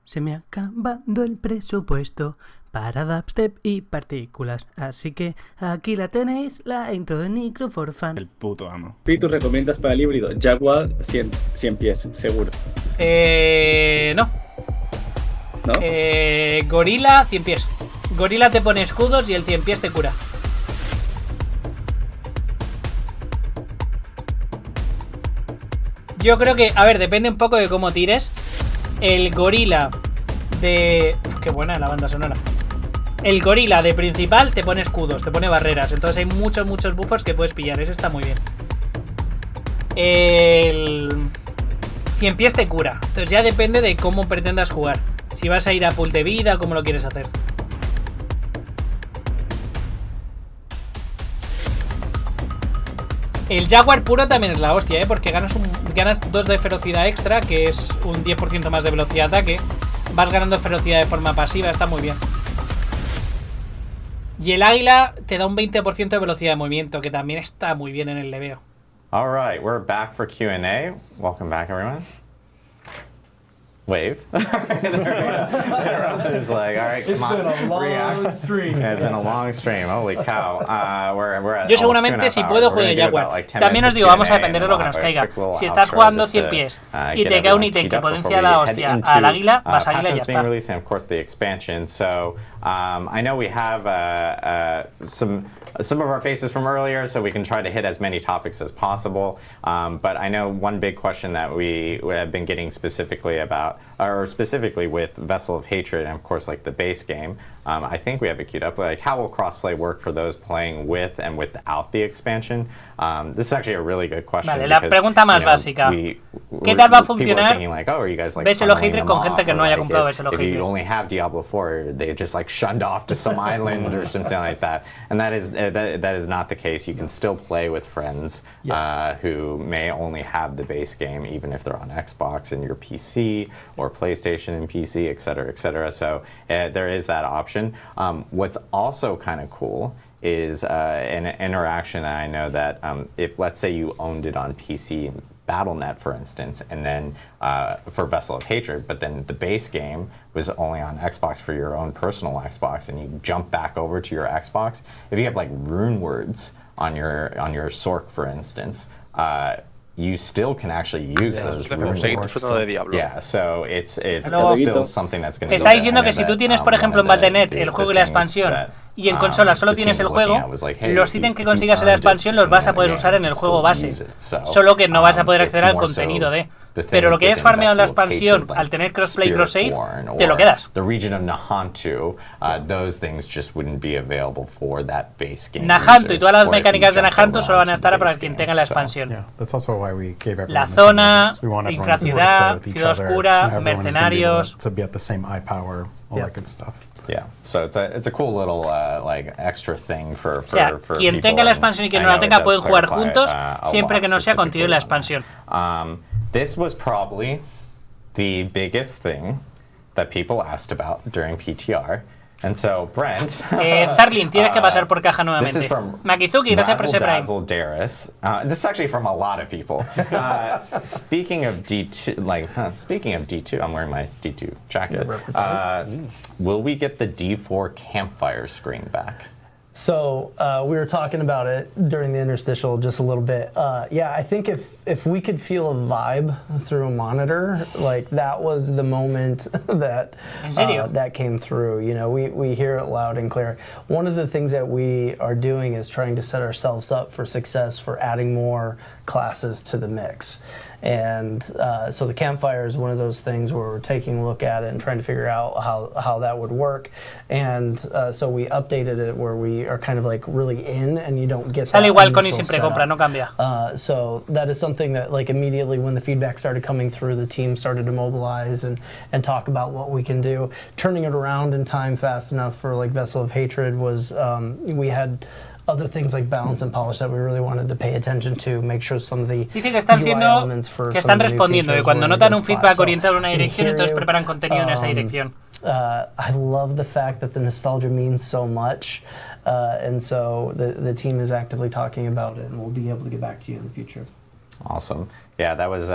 Se me ha acabado el presupuesto para dubstep y partículas. Así que aquí la tenéis, la intro de Micro for Fun. El puto amo. ¿Y tú recomiendas para el híbrido? Jaguar 100 pies, seguro. No. ¿No? Gorila 100 pies. Gorila te pone escudos y el 100 pies te cura. Yo creo que, a ver, depende un poco de cómo tires. El gorila de... Uf, qué buena la banda sonora. El gorila de principal te pone escudos, te pone barreras. Entonces hay muchos buffos que puedes pillar. Ese está muy bien. El 100 pies te cura. Entonces ya depende de cómo pretendas jugar. Si vas a ir a pool de vida, cómo lo quieres hacer. El Jaguar puro también es la hostia, porque ganas 2 de ferocidad extra, que es un 10% más de velocidad de ataque. Vas ganando ferocidad de forma pasiva, está muy bien. Y el águila te da un 20% de velocidad de movimiento, que también está muy bien en el leveo. Alright, we're back for Q&A. Welcome back, everyone. Wave. Everyone's like, all right, come on. It's been a long stream. It's been a long stream. Holy cow. We're at Yo seguramente si puedo juego Jaguar. También os digo, vamos a depender de lo que nos caiga. Si estás jugando 100 pies y te cae un ítem que potencia la hostia al águila, vas águila y ya está. Release and of course the expansion. So I know we have some of our faces from earlier, so we can try to hit as many topics as possible. But I know one big question that we have been getting specifically about, or specifically with Vessel of Hatred, and of course like the base game. I think we have it queued up. Like, how will crossplay work for those playing with and without the expansion? This is actually a really good question. Vale, la pregunta más básica. ¿Qué tal va a funcionar Vessel of Hatred con gente que no haya comprado Vessel of Hatred? If you only have Diablo 4, they just like shunned off to some island or something like that. And that is not the case. You can still play with friends who may only have the base game, even if they're on Xbox and your PC or PlayStation and PC, etc., etc. So there is that option. What's also kind of cool is an interaction that I know that if, let's say, you owned it on PC, BattleNet, for instance, and then for Vessel of Hatred, but then the base game was only on Xbox for your own personal Xbox, and you jump back over to your Xbox. If you have like rune words on your Sork, for instance, you still can actually use those rune words. Yeah, so it's still something that's going to. Está diciendo que si tú tienes, por ejemplo, en BattleNet el juego y la expansión, y en consola solo tienes el juego, los ítems que consigas en la expansión los vas a poder usar en el juego base. Solo que no vas a poder acceder al contenido de. Pero lo que es farmeado en la expansión, al tener crossplay, cross-save, te lo quedas. Nahantu y todas las mecánicas de Nahantu solo van a estar para quien tenga la expansión. La zona, infraciudad, ciudad oscura, mercenarios. Yeah, so it's a cool little like extra thing for quien tenga la expansión y quien no la tenga pueden jugar juntos, siempre que no sea contigo la expansión. This was probably the biggest thing that people asked about during PTR. And so, Brent, Zarlin, tienes que pasar por caja nuevamente. Makizuki, gracias por ese Prime. This is actually from a lot of people. Speaking of D2, I'm wearing my D2 jacket. Will we get the D4 CampFire screen back? So we were talking about it during the interstitial just a little bit. Yeah, I think if we could feel a vibe through a monitor, like that was the moment that came through. You know, we hear it loud and clear. One of the things that we are doing is trying to set ourselves up for success for adding more classes to the mix. And so the CampFire is one of those things where we're taking a look at it and trying to figure out how that would work. And so we updated it where we are kind of like really in, and you don't get that igual, Connie siempre compra, no cambia. So that is something that like immediately when the feedback started coming through, the team started to mobilize and talk about what we can do. Turning it around in time fast enough for like Vessel of Hatred was, we had other things like balance and polish that we really wanted to pay attention to, make sure some of the Dice que están están respondiendo, que cuando notan un feedback orientado en una dirección, entonces preparan contenido en esa dirección. I love the fact that the nostalgia means so much, and so the team is actively talking about it, and we'll be able to get back to you in the future. Awesome. Yeah, that was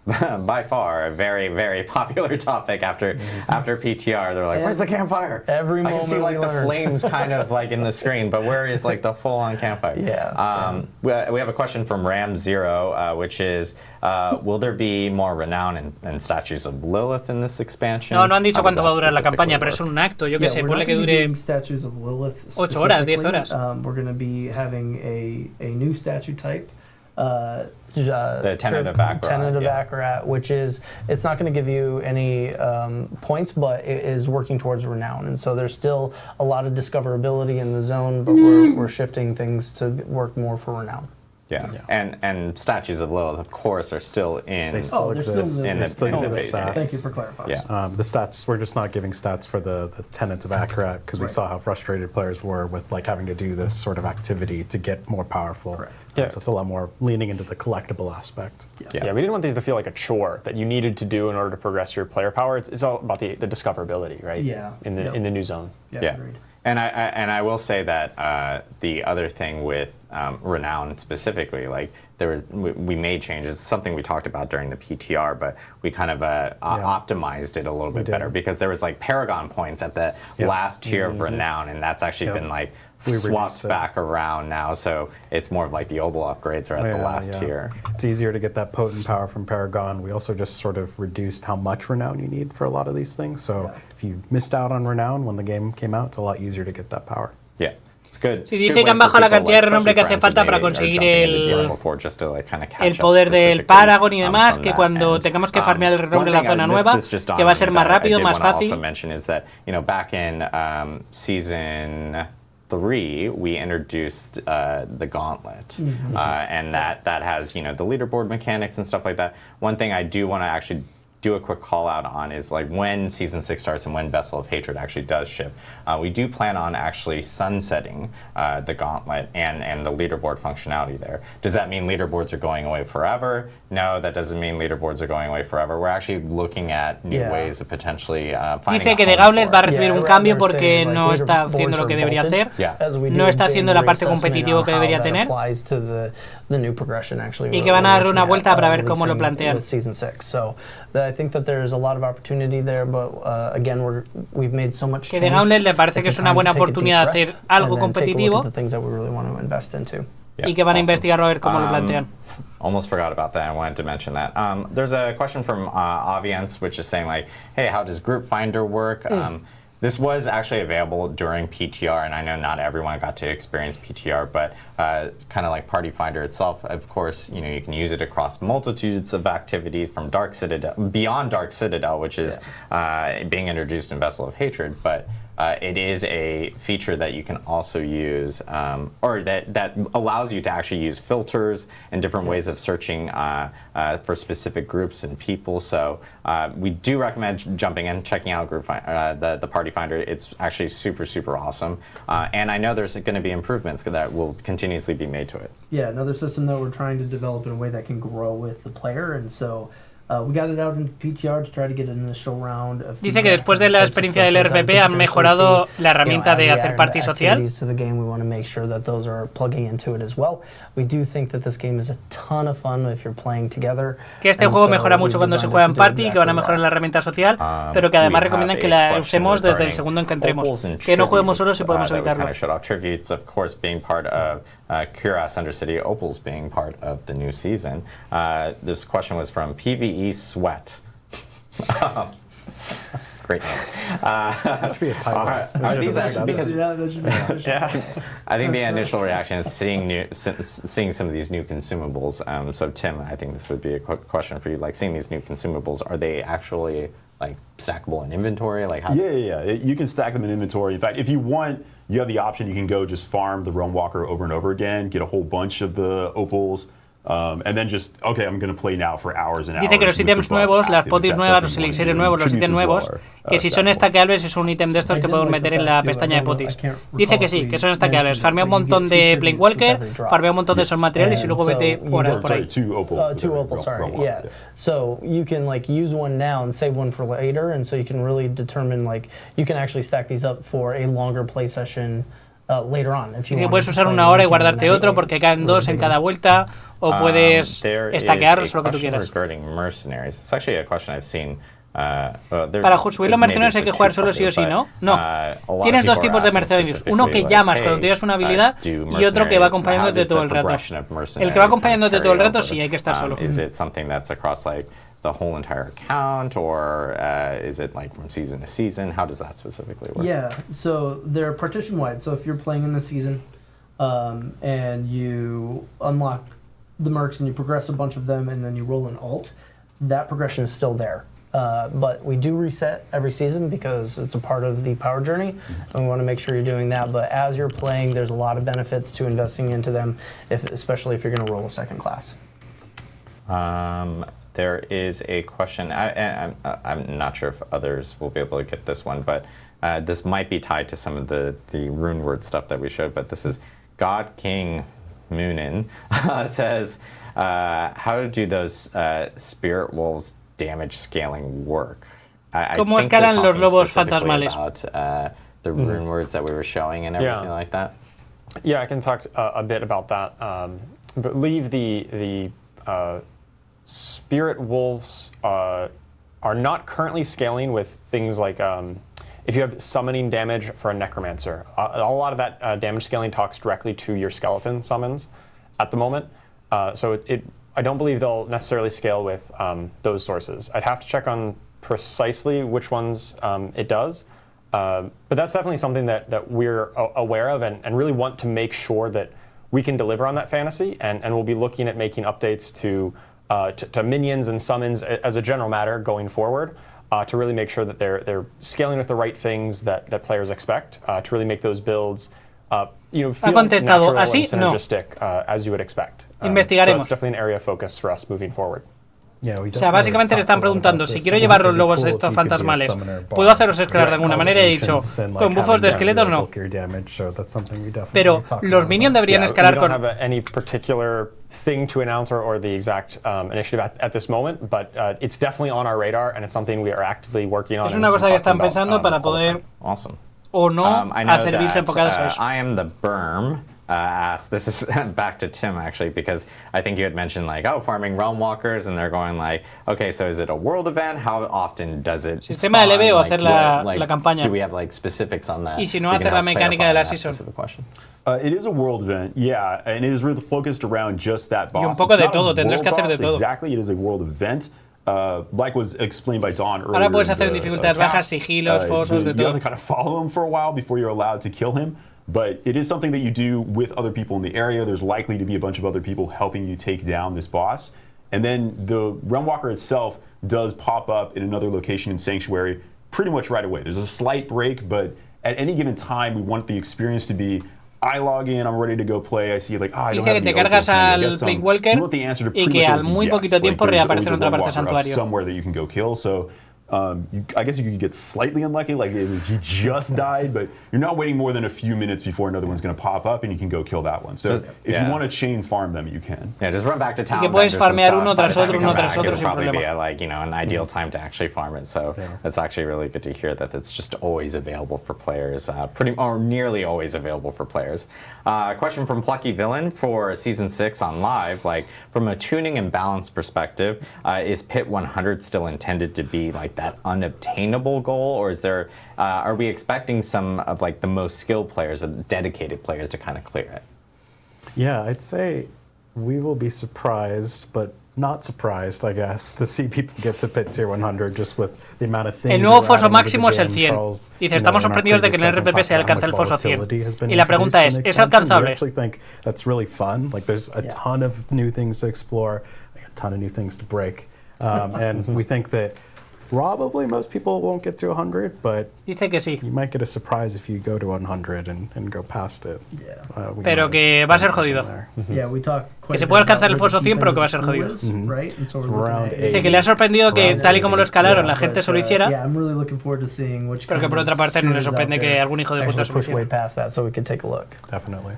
by far a very, very popular topic after PTR. They're like, where's the campfire? Every I can moment see like we the learn. flames kind of like in the screen, but where is like the full-on campfire? Yeah. We have a question from Ram0, which is, will there be more renown and statues of Lilith in this expansion? No han dicho How does cuánto va a that durar la specifically campaña, pero work? es un acto, yo qué sé, we're ponle not que gonna be dure doing statues of Lilith 8 horas, 10 specifically. horas. We're going to be having a new statue type. The tentative Akarat, tentative yeah. Akarat, which is, it's not going to give you any points, but it is working towards renown. And so there's still a lot of discoverability in the zone, but we're shifting things to work more for renown. Yeah. And statues of Lilith, of course, are still in. They still exist. in They the still give base us game. stats. Thank you for clarifying. Yeah. The stats, we're just not giving stats for the tentative Akarat because we saw how frustrated players were with like having to do this sort of activity to get more powerful. Correct. Yeah. So it's a lot more leaning into the collectible aspect. Yeah, we didn't want these to feel like a chore that you needed to do in order to progress your player power. It's all about the discoverability, right? Yeah. In the new zone. Yeah. Agreed. And I will say that the other thing with renown specifically, like we made changes. Something we talked about during the PTR, but we kind of optimized it a little bit did. better because there was like Paragon points at the last tier of renown, and that's actually been like We swapped reduced it. back around now. So it's more of like the Obel upgrades are at the last tier. It's easier to get that potent power from Paragon. We also just sort of reduced how much renown you need for a lot of these things. So if you missed out on renown when the game came out, it's a lot easier to get that power. Yeah. It's good. Sí, dice que han bajado la cantidad de renombre que hace falta para conseguir el poder del Paragon y demás, que cuando tengamos que farmear el renombre de la zona nueva, que va a ser más rápido, más fácil. Back in season 3, we introduced the gauntlet, and that has the leaderboard mechanics and stuff like that. One thing I do want to actually do a quick call out on is like when season 6 starts and when Vessel of Hatred actually does ship, we do plan on actually sunsetting the gauntlet and the leaderboard functionality there. Does that mean leaderboards are going away forever? No, that doesn't mean leaderboards are going away forever. We're actually looking at new ways of potentially finding Dice que The Gauntlet va a recibir un cambio porque no está haciendo lo que debería hacer, no está haciendo la parte competitiva que debería tener, y que van a dar una vuelta para ver cómo lo plantean. I think that there's a lot of opportunity there, but again, we've made so much Que change. The Gauntlet le parece que es una buena oportunidad de hacer algo competitivo y que van a investigarlo a ver cómo lo plantean. Almost forgot about that. I wanted to mention that. There's a question from Audience, which is saying like, hey, how does Group Finder work? This was actually available during PTR, and I know not everyone got to experience PTR, but kind of like Party Finder itself, of course, you can use it across multitudes of activities from Dark Citadel, beyond Dark Citadel, which is being introduced in Vessel of Hatred, but it is a feature that you can also use, or that allows you to actually use filters and different ways of searching for specific groups and people. So we do recommend jumping in, checking out the Party Finder. It's actually super, super awesome. And I know there's going to be improvements that will continuously be made to it. Yeah, another system that we're trying to develop in a way that can grow with the player, and so we got it out in PTR to try to get an initial round of Dice que después de la experiencia del RPP han mejorado la herramienta de hacer party social. To the game, we want to make sure that those are plugging into it as well. We do think that this game is a ton of fun if you're playing together. Que este juego mejora mucho cuando se juega en party, que van a mejorar la herramienta social, pero que además recomiendan que la usemos desde el segundo en que entremos, que no juguemos solos si podemos evitarlo. Tributes, of course, being part of Cuirass Undercity, Opals being part of the new season. This question was from PvE Sweat. Great name. That should be a title. Are these actually, because that should be I think the initial reaction is seeing some of these new consumables. So Tim, I think this would be a question for you. Like seeing these new consumables, are they actually like stackable in inventory? Like how? Yeah. You can stack them in inventory. In fact, if you want, you have the option. You can go just farm the Realm Walker over and over again, get a whole bunch of the opals. And then just, okay, I'm going to play now for hours and hours. Dice que los ítems nuevos, las potis nuevas, los elixires nuevos, los ítems nuevos, que si son stackeables es un ítem de estos que podemos meter en la pestaña de potis. Dice que sí, que son stackeables. Farmea un montón de Planewalker, farmea un montón de esos materiales y luego vete horas por ahí. Two opals, sorry, yeah. So you can like use one now and save one for later, and so you can really determine like you can actually stack these up for a longer play session later on. If you Y want puedes to usar play una hora y anything guardarte next otro week. porque caen 2 en cada vuelta, o puedes stackearlos o lo que tú quieras. Regarding mercenaries. It's actually a question I've seen. Para subir los mercenarios hay que jugar solo sí o sí, ¿no? No. Tienes dos tipos de mercenarios. Uno que llamas cuando tienes una habilidad y otro que va acompañándote todo el rato. El que va acompañándote todo el rato sí, hay que estar solo. Is it something that's across like the whole entire account, or is it like from season to season? How does that specifically work? Yeah, so they're partition wide. So if you're playing in the season and you unlock the mercs and you progress a bunch of them and then you roll an alt, that progression is still there. But we do reset every season because it's a part of the power journey, and we want to make sure you're doing that. But as you're playing, there's a lot of benefits to investing into them, especially if you're going to roll a second class. There is a question. I'm not sure if others will be able to get this one, but this might be tied to some of the rune word stuff that we showed. But this is God King Moonin says, how do those spirit wolves damage scaling work? ¿Cómo escalan los lobos fantasmales? About, the rune words that we were showing and everything like that. Yeah, I can talk a bit about that. I believe the spirit wolves are not currently scaling with things like if you have summoning damage for a necromancer. A lot of that damage scaling talks directly to your skeleton summons at the moment. So I don't believe they'll necessarily scale with those sources. I'd have to check on precisely which ones it does. But that's definitely something that we're aware of and really want to make sure that we can deliver on that fantasy. And we'll be looking at making updates to minions and summons as a general matter going forward to really make sure that they're scaling with the right things that players expect to really make those builds feel natural and synergistic as you would expect. Investigaremos. So that's definitely an area of focus for us moving forward. O sea, básicamente le están preguntando si quiero llevar los lobos estos fantasmales, ¿puedo hacerlos escalar de alguna manera? Y he dicho, con bufos de esqueletos no. Pero los minions deberían escalar con... We don't have any particular thing to announce or the exact initiative at this moment, but it's definitely on our radar and it's something we are actively working on. Es una cosa que están pensando para poder o no hacer builds enfocadas a eso. I am the Berm. Asked, this is back to Tim actually, because I think you had mentioned like, farming realm walkers, and they're going like, okay, so is it a world event? How often does it Sistema spawn? LB o hacer la campaña. Do we have like specifics on that? Y si no, hacer la mecánica de la season. It is a world event, yeah, and it is really focused around just that boss. Y un poco de todo, tendrás que hacer de todo. Exactly, it is a world event. Like was explained by Don earlier. Ahora puedes hacer dificultades bajas, sigilos, fosos, de todo. You have to kind of follow him for a while before you're allowed to kill him. But it is something that you do with other people in the area. There's likely to be a bunch of other people helping you take down this boss. And then the Realm Walker itself does pop up in another location in Sanctuary pretty much right away. There's a slight break, but at any given time, we want the experience to be, I log in, I'm ready to go play, I see like, I don't have any cargas al Planewalker y que al muy poquito tiempo reaparece en otra parte del santuario. Somewhere that you can go kill, so... I guess you could get slightly unlucky, like he just died, but you're not waiting more than a few minutes before another one's going to pop up and you can go kill that one. So if you want to chain farm them, you can. Yeah, just run back to town. Y que puedes farmear uno tras otro sin probably problema. be like, an ideal time to actually farm it. So that's actually really good to hear that it's just always available for players, or nearly always available for players. Question from Plucky Villain for Season 6 on live, like from a tuning and balance perspective, is Pit 100 still intended to be like that unobtainable goal, or is there are we expecting some of like the most skilled players or dedicated players to kind of clear it? Yeah, I'd say we will be surprised, but not surprised, I guess, to see people get to Pit Tier 100 just with the amount of things. El nuevo foso máximo es el 100. Dice, estamos sorprendidos de que en el RPP se alcance el foso 100. Y la pregunta ¿es alcanzable? I actually think that's really fun. Like there's a ton of new things to explore, a ton of new things to break. And we think that probably most people won't get to 100, but dice que sí. You might get a surprise if you go to 100 and go past it. Yeah. Pero que va a ser jodido. Yeah, we talked Que se puede alcanzar el foso 100, pero que va a ser jodido. around Dice que le ha sorprendido que tal y como lo escalaron la gente se lo hiciera, pero que por otra parte no le sorprende que algún hijo de puta se lo hiciera. Definitely.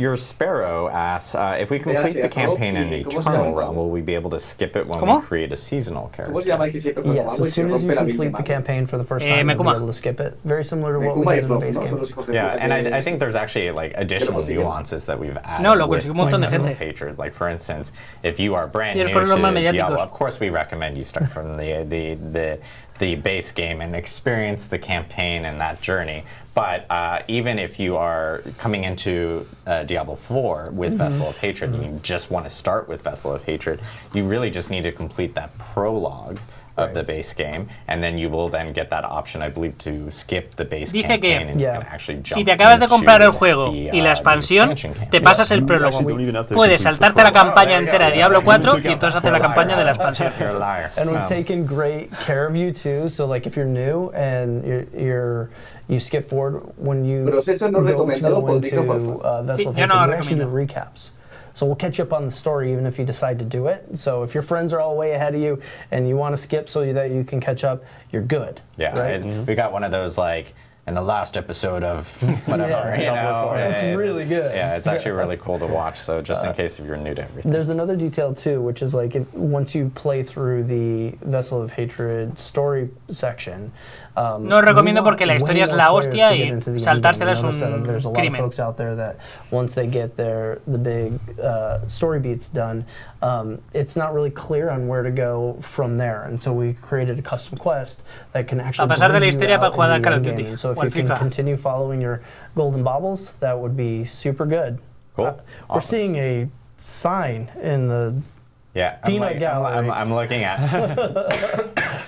Your Sparrow asks, if we complete the campaign in Eternal Realm, will we be able to skip it when ¿Cómo? we create a seasonal character? ¿Cómo se llama el que siempre cuando Yes, vamos y as se soon as you rompe la complete misma the mano? campaign for the first time, you'll be Mekuma. able to skip it. Very similar to what we Mekuma y did in the Rob, base ¿no? Son game. los hijos de Yeah, puta and que- I think there's actually like additional consiguieron. nuances that we've added. No, lo with consiguió un montón de Vessel of gente. Hatred. Like for instance, if you are brand Y new fueron los más to mediáticos. Diablo, of course we recommend you start from the base game and experience the campaign and that journey. But even if you are coming into Diablo 4 with Vessel of Hatred and you just want to start with Vessel of Hatred, you really just need to complete that prologue of the base game, and then you will then get that option, I believe, to skip the base Dice campaign que and you can actually jump si te acabas de comprar el into juego the, y la the expansión, expansion te campaign. pasas el You prólogo. actually don't even have to Puedes complete the saltarte la prologue. campaña entera de Diablo 4 y entonces hacer la You're a campaña de la liar. expansión. You're a liar. And we've taken great care of you too. So like if you're new and you skip forward when you Proceso no recomendado por into Microsoft. Vessel of Sí, yo Hatred, no lo we actually do recomiendo. recaps. So we'll catch you up on the story even if you decide to do it. So if your friends are all way ahead of you and you want to skip so that you can catch up, you're good. Yeah, right? and we got one of those like in the last episode of whatever. Yeah, you know, it's really good. Yeah, it's actually really cool to watch. So just in case if you're new to everything. There's another detail too, which is like once you play through the Vessel of Hatred story section. No os recomiendo porque la historia es la hostia y saltársela es un There's a lot of crimen. folks out there that once they get the big story beats done, it's not really clear on where to go from there. And so we created a custom quest that can actually A pasar de la bridge you historia para out jugar al into Call of the Duty endgame. So if o al you can FIFA. continue following your golden baubles, that would be super good. Cool. We're Awesome. seeing a sign in the Yeah, Peanut gallery. I'm looking at.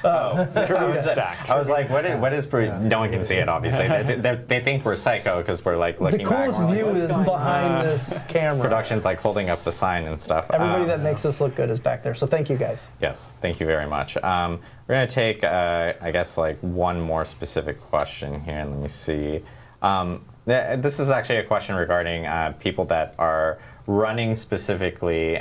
Stack. I was like, what is? No one can see it, obviously. They think we're psycho because we're like The looking back. coolest and we're view like, is "What's going behind on?" this camera. Production's like holding up the sign and stuff. Everybody that makes us look good is back there. So thank you guys. Yes, thank you very much. We're going to take, I guess, like one more specific question here. Let me see. This is actually a question regarding people that are running specifically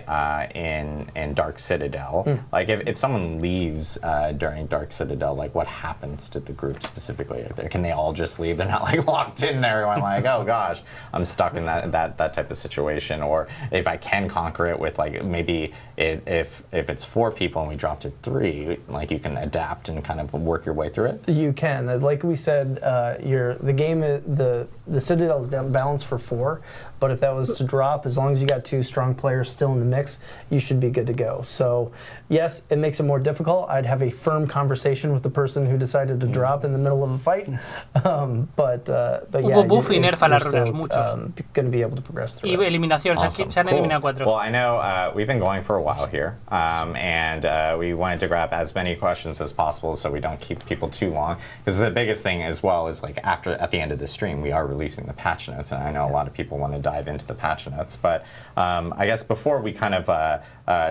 in Dark Citadel. Like, if someone leaves during Dark Citadel, like, what happens to the group specifically? Can they all just leave? They're not like locked in there going like, oh gosh, I'm stuck in that type of situation. Or if I can conquer it with like maybe if it's 4 people and we drop to 3, like you can adapt and kind of work your way through it. You can. Like we said, the Citadel is down balanced for 4, but if that was to drop, as long as you got 2 strong players still in the mix, you should be good to go. So yes, it makes it more difficult. I'd have a firm conversation with the person who decided to drop in the middle of a fight. But yeah, Hubo buff y nerf a las you're runas, still muchos. going to be able to progress through Y it. eliminación, Awesome. se han Cool. eliminado 4. Well, I know we've been going for a while here, and we wanted to grab as many questions as possible so we don't keep people too long. Because the biggest thing as well is like at the end of the stream, we are releasing the patch notes, and I know a lot of people want to dive into the patch notes. But I guess before we kind of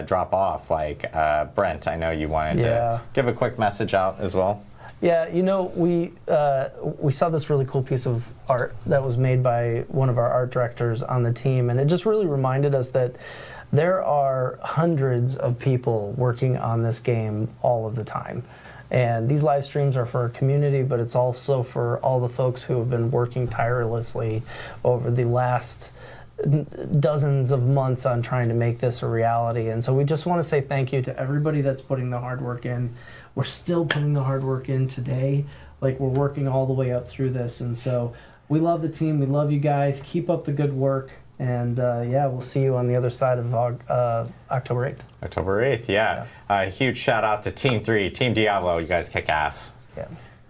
drop off, like Brent, I know you wanted to give a quick message out as well. Yeah, you know, we saw this really cool piece of art that was made by one of our art directors on the team, and it just really reminded us that there are hundreds of people working on this game all of the time. And these live streams are for our community, but it's also for all the folks who have been working tirelessly over the last dozens of months on trying to make this a reality. And so we just want to say thank you to everybody that's putting the hard work in. We're still putting the hard work in today. Like, we're working all the way up through this. And so we love the team. We love you guys. Keep up the good work. And yeah, we'll see you on the other side of October 8th. October 8th, yeah. Huge shout out to Team 3, Team Diablo. You guys kick ass. Yeah.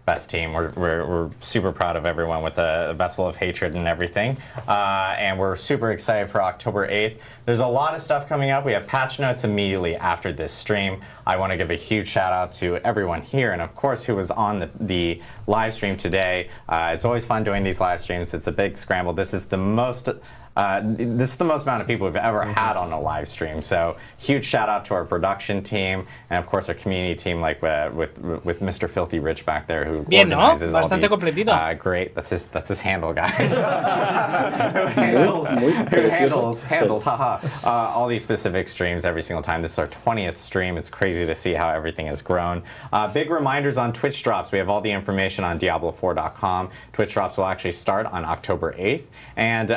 Best team. We're super proud of everyone with the Vessel of Hatred and everything. And we're super excited for October 8th. There's a lot of stuff coming up. We have patch notes immediately after this stream. I want to give a huge shout out to everyone here and of course who was on the live stream today. It's always fun doing these live streams. It's a big scramble. This is the most this is the most amount of people we've ever had on a live stream. So huge shout out to our production team and of course our community team, like with Mr. Filthy Rich back there, who organizes all Bastante these. completito. Great, that's his handle, guys. who handles, haha, all these specific streams every single time. This is our 20th stream. It's crazy to see how everything has grown. Big reminders on Twitch drops. We have all the information on Diablo4.com. Twitch drops will actually start on October 8th. And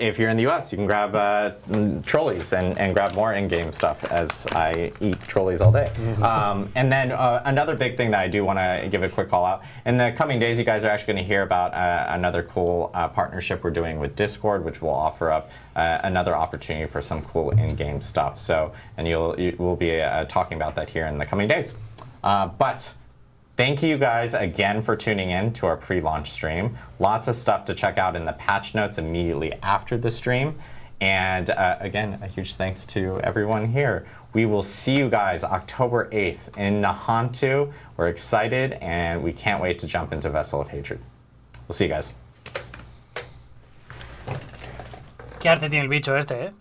if you're in the US, you can grab trolleys and grab more in-game stuff as I eat trolleys all day. And then another big thing that I do want to give a quick call out. In the coming days, you guys are actually going to hear about another cool partnership we're doing with Discord, which will offer up another opportunity for some cool in-game stuff. So, and we'll be talking about that here in the coming days. But thank you guys again for tuning in to our pre-launch stream. Lots of stuff to check out in the patch notes immediately after the stream. And again, a huge thanks to everyone here. We will see you guys October 8th in Nahantu. We're excited and we can't wait to jump into Vessel of Hatred. We'll see you guys. Qué arte tiene el bicho este,